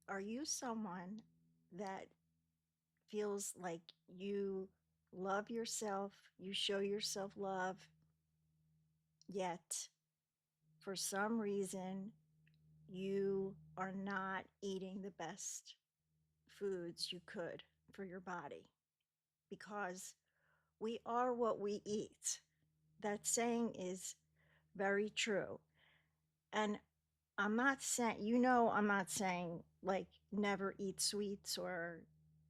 Are you someone that feels like you love yourself, you show yourself love, yet for some reason you are not eating the best foods you could for your body? Because we are what we eat. That saying is very true. And I'm not saying, I'm not saying like never eat sweets or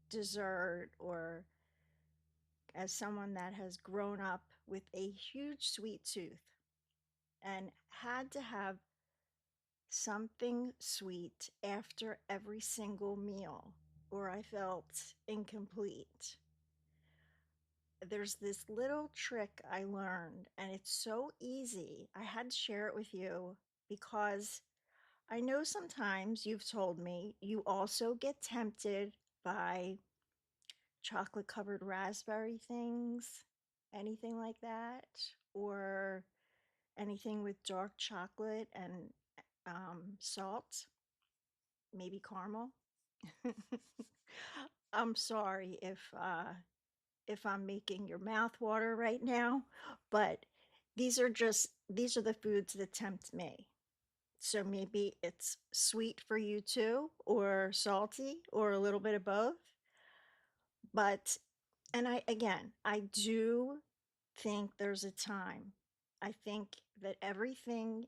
dessert, or as someone that has grown up with a huge sweet tooth and had to have something sweet after every single meal, or I felt incomplete. There's this little trick I learned, and it's so easy. I had to share it with you because I know sometimes you've told me you also get tempted by chocolate covered raspberry things, anything like that, or anything with dark chocolate and salt, maybe caramel. I'm sorry if I'm making your mouth water right now, but these are the foods that tempt me. So maybe it's sweet for you too, or salty, or a little bit of both. But, and I do think there's a time. I think that everything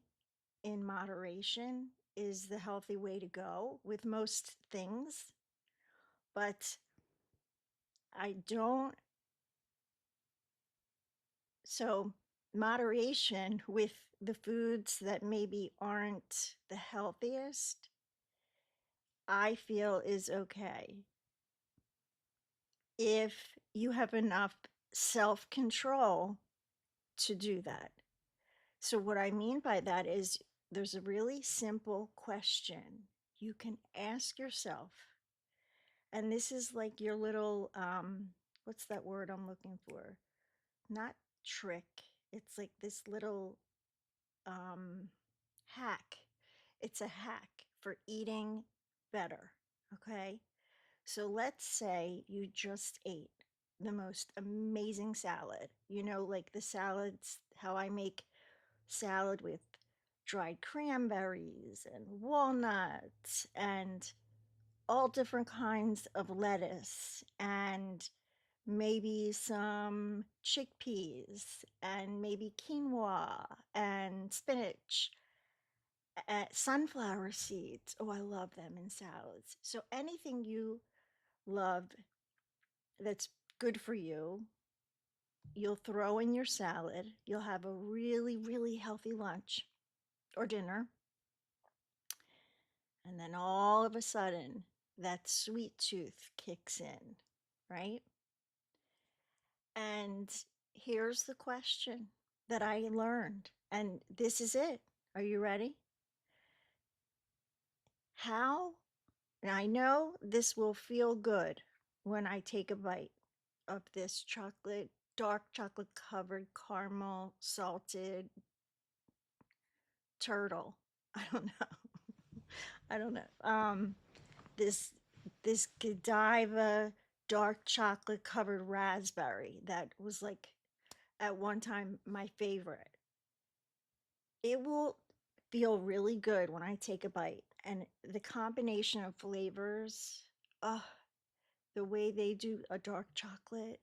in moderation is the healthy way to go with most things. But I don't, so moderation with the foods that maybe aren't the healthiest, I feel is okay if you have enough self control to do that. So, what I mean by that is there's a really simple question you can ask yourself. And this is like your little, what's that word I'm looking for? Not trick. It's like this little um, hack. It's a hack for eating better. Okay. So let's say you just ate the most amazing salad. Like the salads, how I make salad with dried cranberries and walnuts and all different kinds of lettuce and maybe some chickpeas and maybe quinoa and spinach, sunflower seeds. Oh, I love them in salads. So anything you love that's good for you, you'll throw in your salad. You'll have a really, really healthy lunch or dinner. And then all of a sudden, that sweet tooth kicks in, right? And here's the question that I learned. And this is it. Are you ready? How, and I know this will feel good when I take a bite of this chocolate, dark chocolate covered caramel salted turtle. I don't know. I don't know. This this Godiva dark chocolate covered raspberry that was like at one time my favorite. It will feel really good when I take a bite, and the combination of flavors, oh, the way they do a dark chocolate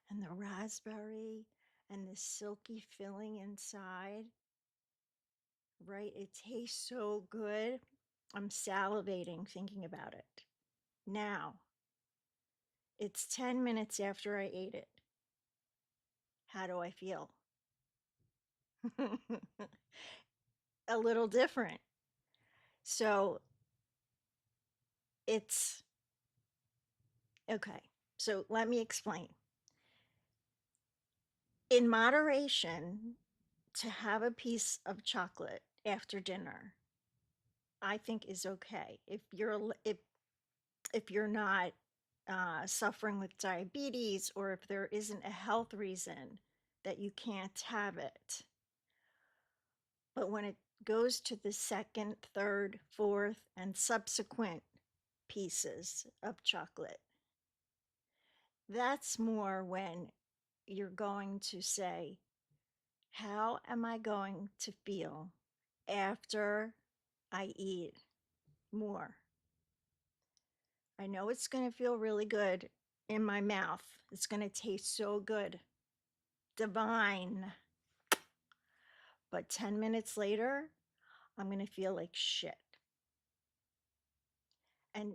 and the raspberry and the silky filling inside, right? It tastes so good. I'm salivating thinking about it. Now, it's 10 minutes after I ate it. How do I feel? A little different. So it's okay. So let me explain. In moderation, to have a piece of chocolate after dinner, I think is okay. If you're not suffering with diabetes, or if there isn't a health reason that you can't have it. But when it goes to the second, third, fourth, and subsequent pieces of chocolate. That's more when you're going to say, how am I going to feel after I eat more? I know it's going to feel really good in my mouth. It's going to taste so good, divine. But 10 minutes later, I'm going to feel like shit. And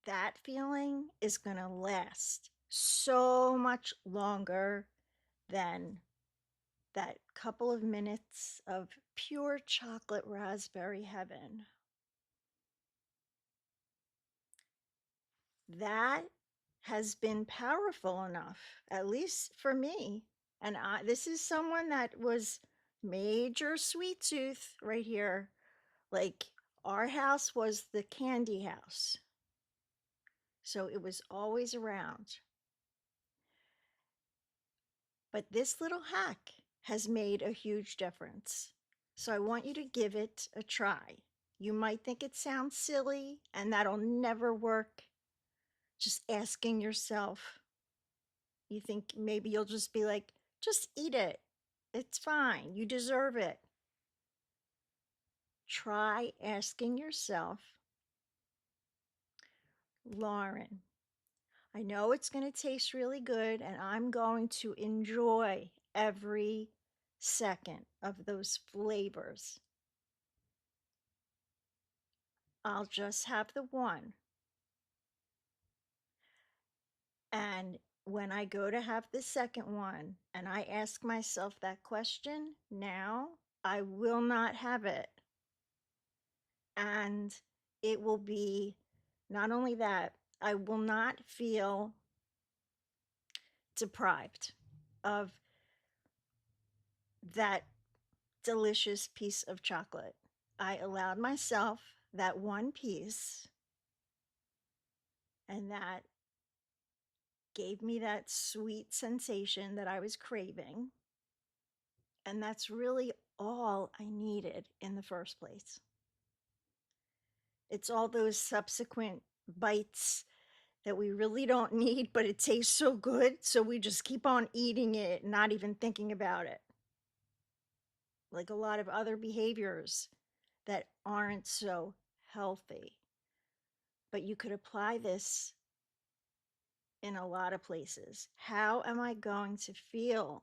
that feeling is going to last so much longer than that couple of minutes of pure chocolate raspberry heaven. That has been powerful enough, at least for me. And this is someone that was major sweet tooth right here. Like, our house was the candy house, so it was always around. But this little hack has made a huge difference. So I want you to give it a try. You might think it sounds silly and that'll never work. Just asking yourself, you think maybe you'll just be like, just eat it. It's fine. You deserve it. Try asking yourself, Lauren, I know it's going to taste really good and I'm going to enjoy every second of those flavors. I'll just have the one. And when I go to have the second one and I ask myself that question, now I will not have it. And it will be not only that, I will not feel deprived of that delicious piece of chocolate. I allowed myself that one piece, and that gave me that sweet sensation that I was craving. And that's really all I needed in the first place. It's all those subsequent bites that we really don't need, but it tastes so good, so we just keep on eating it, not even thinking about it. Like a lot of other behaviors that aren't so healthy. But you could apply this in a lot of places. How am I going to feel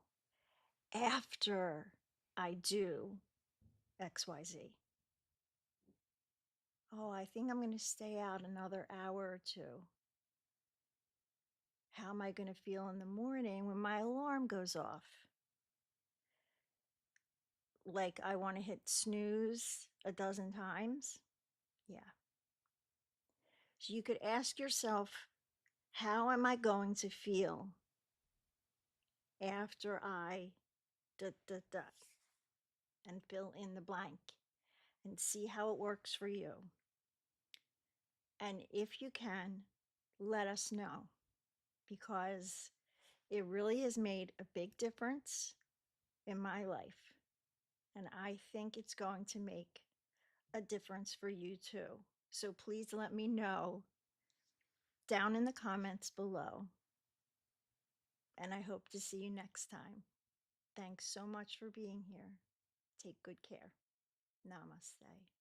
after I do XYZ? Oh, I think I'm going to stay out another hour or two. How am I going to feel in the morning when my alarm goes off? Like I want to hit snooze a dozen times? Yeah. So you could ask yourself, how am I going to feel after I da da da, and fill in the blank and see how it works for you. And if you can, let us know, because it really has made a big difference in my life. And I think it's going to make a difference for you too. So please let me know down in the comments below. And I hope to see you next time. Thanks so much for being here. Take good care. Namaste.